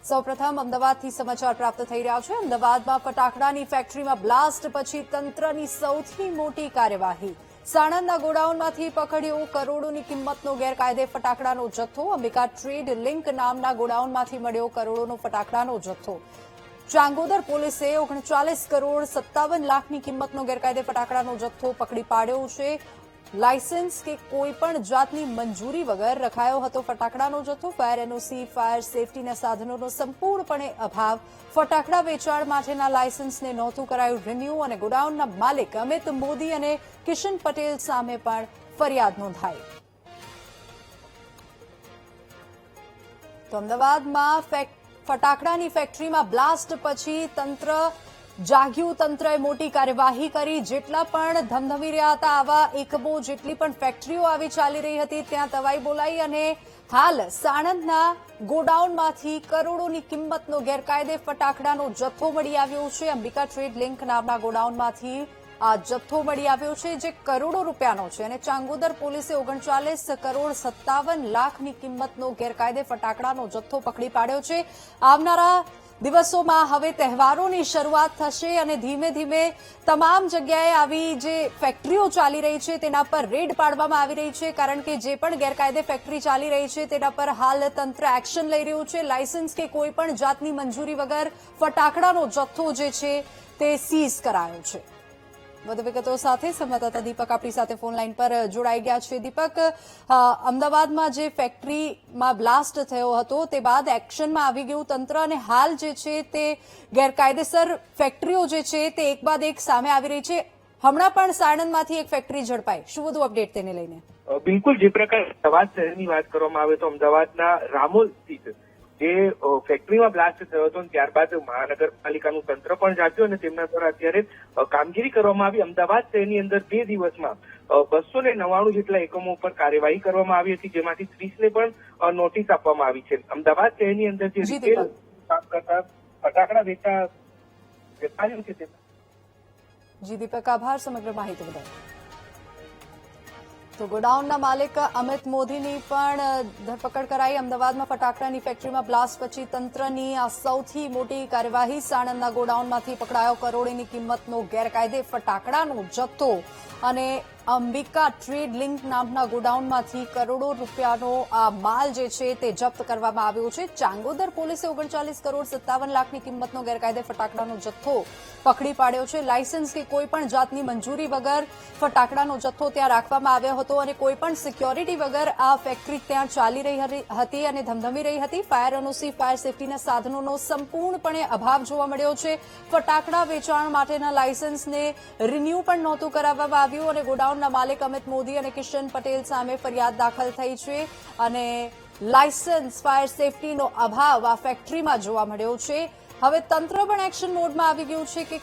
સૌપ્રથમ અમદાવાદથી સમાચાર પ્રાપ્ત થઈ રહ્યા છે। અમદાવાદમાં ફટાકડાની ફેક્ટરીમાં બ્લાસ્ટ પછી તંત્રની સૌથી મોટી કાર્યવાહી। સાણંદના ગોડાઉનમાંથી પકડ્યો કરોડોની કિંમતનો ગેરકાયદે ફટાકડાનો જથ્થો। અંબિકા ટ્રેડ લિંક નામના ગોડાઉનમાંથી મળ્યો કરોડોનો ફટાકડાનો જથ્થો। ચાંગોદર પોલીસે 39 કરોડ 57 લાખની કિંમતનો ગેરકાયદે ફટાકડાનો જથ્થો પકડી પાડ્યો છે। લાયસન્સ કે કોઈપણ જાતની મંજૂરી વગર રખાયો હતો ફટાકડાનો જથ્થો। ફાયર એનઓસી, ફાયર સેફટીના સાધનોનો સંપૂર્ણપણે અભાવ। ફટાકડા વેચાણ માટેના લાયસન્સને નહોતું કરાયું રિન્યુ અને ગોડાઉનના માલિક અમિત મોદી અને કિશન પટેલ સામે પણ ફરિયાદ નોંધાઈ। તો અમદાવાદમાં ફટાકડાની ફેક્ટરીમાં બ્લાસ્ટ પછી તંત્ર જાગ્યું। તંત્રએ મોટી કાર્યવાહી કરી। જેટલા પણ ધમધમી રહ્યા હતા આવા એકમો, જેટલી પણ ફેક્ટરીઓ આવી ચાલી રહી હતી ત્યાં તવાઈ બોલાઈ અને હાલ સાણંદના ગોડાઉનમાંથી કરોડોની કિંમતનો ગેરકાયદે ફટાકડાનો જથ્થો મળી આવ્યો છે। અંબિકા ટ્રેડ લિંક નામના ગોડાઉનમાંથી આ જથ્થો મળી આવ્યો છે જે કરોડો રૂપિયાનો છે અને ચાંગોદર પોલીસે 39 કરોડ 57 લાખની કિંમતનો ગેરકાયદે ફટાકડાનો જથ્થો પકડી પાડ્યો છે। આવનારા દિવસોમાં હવે તહેવારોની શરૂઆત થશે અને ધીમે ધીમે તમામ જગ્યાએ આવી જે ફેક્ટરીઓ ચાલી રહી છે તેના પર રેડ પાડવામાં આવી રહી છે, કારણ કે જે પણ ગેરકાયદે ફેક્ટરી ચાલી રહી છે તેના પર હાલ તંત્ર એક્શન લઈ રહ્યું છે। લાયસન્સ કે કોઈ પણ જાતની મંજૂરી વગર ફટાકડાનો જથ્થો જે છે તે સીઝ કરાયો છે। વધુ વિગતો સાથે સંવાદદાતા દીપક આપણી સાથે ફોન લાઈન પર જોડાઈ ગયા છે। દીપક, અમદાવાદમાં જે ફેક્ટરીમાં બ્લાસ્ટ થયો હતો તે બાદ એક્શનમાં આવી ગયું તંત્ર અને હાલ જે છે તે ગેરકાયદેસર ફેક્ટરીઓ જે છે તે એક બાદ એક સામે આવી રહી છે। હમણાં પણ સાણંદમાંથી એક ફેક્ટરી ઝડપાઈ। શું વધુ અપડેટ તેને લઈને? બિલકુલ, જે પ્રકારે અમદાવાદ શહેરની વાત કરવામાં આવે તો અમદાવાદના રામોલ સ્થિત જે ફેક્ટરીમાં બ્લાસ્ટ થયો હતો ત્યારબાદ મહાનગરપાલિકાનું તંત્ર પણ જાગ્યું અને તેમના દ્વારા અત્યારે કામગીરી કરવામાં આવી। અમદાવાદ શહેરની અંદર 2 દિવસમાં 299 જેટલા એકમો ઉપર કાર્યવાહી કરવામાં આવી હતી, જેમાંથી 30ને પણ નોટિસ આપવામાં આવી છે। અમદાવાદ શહેરની અંદર જે રિટેલ કામ કરતા ફટાકડા વેપારીઓ છે તે જી દીપક, આભાર સમગ્ર માહિતી બદલ। તો ગોડાઉનના માલિક અમિત મોદીની પણ ધરપકડ કરાઈ। અમદાવાદમાં ફટાકડાની ફેક્ટરીમાં બ્લાસ્ટ પછી તંત્રની આ સૌથી મોટી કાર્યવાહી। સાણંદના ગોડાઉનમાંથી પકડાયો કરોડોની કિંમતનો ગેરકાયદે ફટાકડાનો જથ્થો અને અંબિકા ટ્રેડ લિંક નામના ગોડાઉનમાંથી કરોડો રૂપિયાનો આ માલ જે છે તે જપ્ત કરવામાં આવ્યો છે। ચાંગોદર પોલીસે 39 કરોડ 57 લાખની કિંમતનો ગેરકાયદે ફટાકડાનો જથ્થો પકડી પાડ્યો છે। લાયસન્સ કે કોઈ પણ જાતની મંજૂરી વગર ફટાકડાનો જથ્થો ત્યાં રાખવામાં આવ્યો હતો અને કોઈ પણ સિક્યોરિટી વગર આ ફેક્ટરી ત્યાં ચાલી રહી હતી અને ધમધમી રહી હતી। ફાયર એનઓસી, ફાયર સેફટીના સાધનોનો સંપૂર્ણપણે અભાવ જોવા મળ્યો છે। ફટાકડા વેચાણ માટેના લાયસન્સને રિન્યુ પણ નહોતું કરાવવામાં આવ્યું અને ગોડાઉનના માલિક અમિત મોદી અને કિશન પટેલ સામે ફરિયાદ દાખલ થઈ છે અને લાયસન્સ, ફાયર સેફટીનો અભાવ આ ફેક્ટરીમાં જોવા મળ્યો છે। હવે તંત્ર પણ એક્શન મોડમાં આવી ગયું છે કે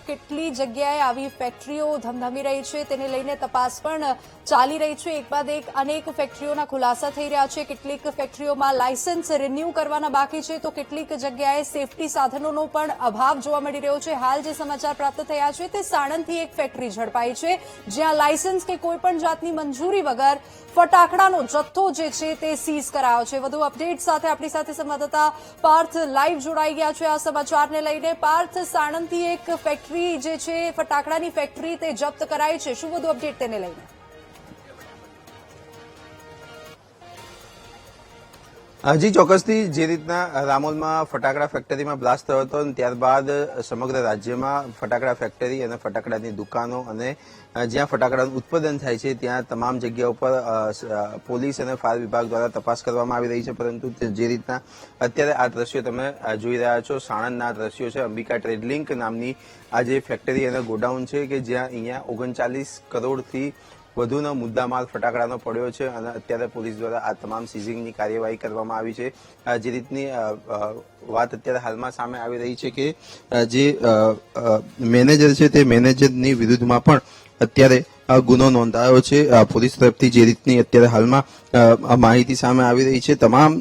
કેટલી જગ્યાએ આવી ફેક્ટરીઓ ધમધમી રહી છે તેને લઈને તપાસ પણ ચાલી રહી છે। એક બાદ એક અનેક ફેક્ટરીઓના ખુલાસા થઈ રહ્યા છે। કેટલીક ફેક્ટરીઓમાં લાયસન્સ રિન્યુ કરવાના બાકી છે તો કેટલીક જગ્યાએ સેફટી સાધનોનો પણ અભાવ જોવા મળી રહ્યો છે। હાલ જે સમાચાર પ્રાપ્ત થયા છે તે સાણંદથી એક ફેક્ટરી ઝડપાઈ છે જ્યાં લાયસન્સ કે કોઈ પણ જાતની મંજૂરી વગર ફટાકડાનો જથ્થો જે છે તે સીઝ કરાયો છે। વધુ અપડેટ સાથે આપણી સાથે સંવાદદાતા પાર્થ લાઈવ જોડાઈ ગયા છે આ સમાચારને લઈને। પાર્થ, સાણંદથી એક ફેક્ટરી જે છે ફટાકડાની ફેક્ટરી તે જપ્ત કરાઈ છે, શું વધુ અપડેટ તેને લઈને? જી ચોક્કસથી, જે રીતના રામોલમાં ફટાકડા ફેક્ટરીમાં બ્લાસ્ટ થયો હતો ત્યારબાદ સમગ્ર રાજ્યમાં ફટાકડા ફેક્ટરી અને ફટાકડાની દુકાનો અને જ્યાં ફટાકડાનું ઉત્પાદન થાય છે ત્યાં તમામ જગ્યા ઉપર પોલીસ અને ફાયર વિભાગ દ્વારા તપાસ કરવામાં આવી રહી છે। પરંતુ જે રીતના અત્યારે આ દ્રશ્યો તમે જોઈ રહ્યા છો, સાણંદના દ્રશ્યો છે। અંબિકા ટ્રેડ લિંક નામની આ જે ફેક્ટરી અને ગોડાઉન છે કે જ્યાં અહીંયા 39 કરોડથી વધુનો મુદ્દામાલ ફટાકડાનો પડ્યો છે અને અત્યારે પોલીસ દ્વારા આ તમામ સીઝિંગની કાર્યવાહી કરવામાં આવી છે। જે રીતની વાત અત્યારે હાલમાં સામે આવી રહી છે કે જે મેનેજર છે તે મેનેજરની વિરુદ્ધમાં પણ અત્યારે ગુનો નોંધાયો છે પોલીસ તરફથી। જે રીતની અત્યારે હાલમાં માહિતી સામે આવી રહી છે, તમામ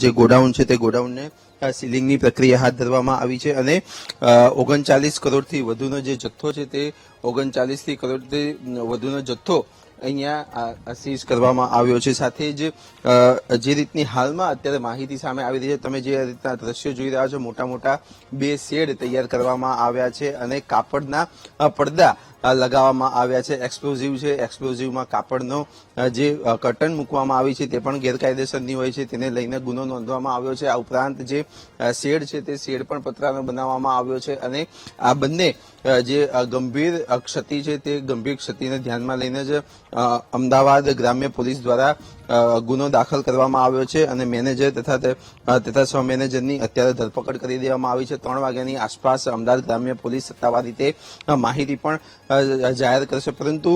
જે ગોડાઉન છે તે ગોડાઉનને સીલિંગની પ્રક્રિયા હાથ ધરવામાં આવી છે અને 39 કરોડથી વધુનો જે જથ્થો છે તે 39 કરોડથી વધુનો જથ્થો અહીંયા સીઝ કરવામાં આવ્યો છે. સાથે જ જે રીતની હાલમાં અત્યારે માહિતી સામે આવી રહી છે, તમે જે રીતના દ્રશ્યો જોઈ રહ્યા છો, મોટા મોટા 2 શેડ તૈયાર કરવામાં આવ્યા છે અને કાપડના પડદા લગાવવામાં આવ્યા છે. એક્સપ્લોઝિવ છે, એક્સપ્લોઝિવમાં કાપડનો જે કર્ટન મૂકવામાં આવી છે તે પણ ગેરકાયદેસરની હોય છે, તેને લઈને ગુનો નોંધવામાં આવ્યો છે. આ ઉપરાંત જે શેડ છે તે શેડ પણ પતરાનો બનાવવામાં આવ્યો છે અને આ બંને જે ગંભીર ક્ષતિ છે તે ગંભીર ક્ષતિને ધ્યાનમાં લઈને જ અમદાવાદ ગ્રામ્ય પોલીસ દ્વારા ગુનો દાખલ કરવામાં આવ્યો છે અને મેનેજર તથા સહ મેનેજરની અત્યારે ધરપકડ કરી દેવામાં આવી છે. 3 વાગ્યાની આસપાસ અમદાવાદ ગ્રામ્ય પોલીસ સત્તાવાર રીતે માહિતી પણ જાહેર કરશે, પરંતુ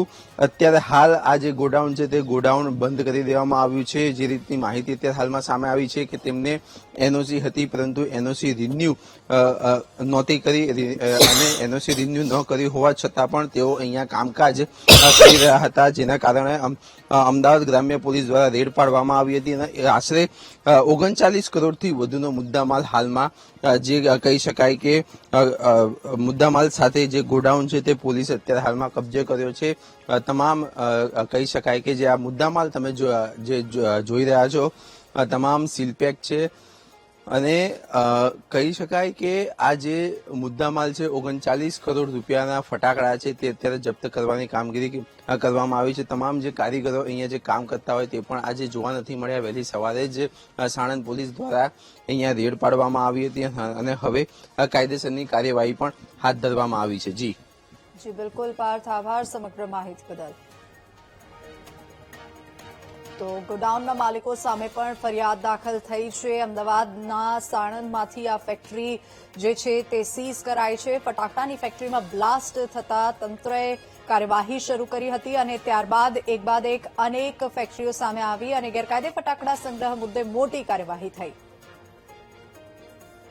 અત્યારે હાલ આ જે ગોડાઉન છે તે ગોડાઉન બંધ કરી દેવામાં આવ્યું છે. જે રીતની માહિતી અત્યારે હાલમાં સામે આવી છે કે તેમને એનઓસી હતી, પરંતુ એનઓસી રિન્યુ નહોતી કરી અને એનઓસી રિન્યુ ન કરી હોવા છતાં પણ તેઓ અહીંયા કામકાજ કરી રહ્યા હતા, જેના કારણે અમદાવાદ ગ્રામ્ય પોલીસ દ્વારા રેડ પાડવામાં આવી હતી અને આશરે 39 કરોડથી વધુનો મુદ્દામાલ હાલમાં જે કહી શકાય કે મુદ્દામાલ સાથે જે ગોડાઉન છે તે પોલીસે અત્યારે હાલમાં કબજે કર્યો છે. તમામ કહી શકાય કે જે આ મુદ્દામાલ તમે જે જોઈ રહ્યા છો તમામ સીલપેક છે અને કહી શકાય કે આ જે મુદ્દામાલ છે 39 કરોડ રૂપિયાના ફટાકડા છે તે અત્યારે જપ્ત કરવાની કામગીરી કરવામાં આવી છે. તમામ જે કારીગરો અહીંયા જે કામ કરતા હોય તે પણ આજે જોવા નથી મળ્યા. વહેલી સવારે જ સાણંદ પોલીસ દ્વારા અહીંયા રેડ પાડવામાં આવી હતી અને હવે કાયદેસરની કાર્યવાહી પણ હાથ ધરવામાં આવી છે. જી બિલકુલ પાર્થ, આભાર સમગ્ર માહિતી બદલ. તો ગોડાઉનના માલિકો સામે પણ ફરિયાદ દાખલ થઈ છે. અમદાવાદના સાણંદમાંથી આ ફેક્ટરી જે છે તે સીઝ કરાઈ છે. ફટાકડાની ફેક્ટરીમાં બ્લાસ્ટ થતા તંત્રએ કાર્યવાહી શરૂ કરી હતી અને ત્યારબાદ એક બાદ એક અનેક ફેક્ટરીઓ સામે આવી અને ગેરકાયદે ફટાકડા સંગ્રહ મુદ્દે મોટી કાર્યવાહી થઈ.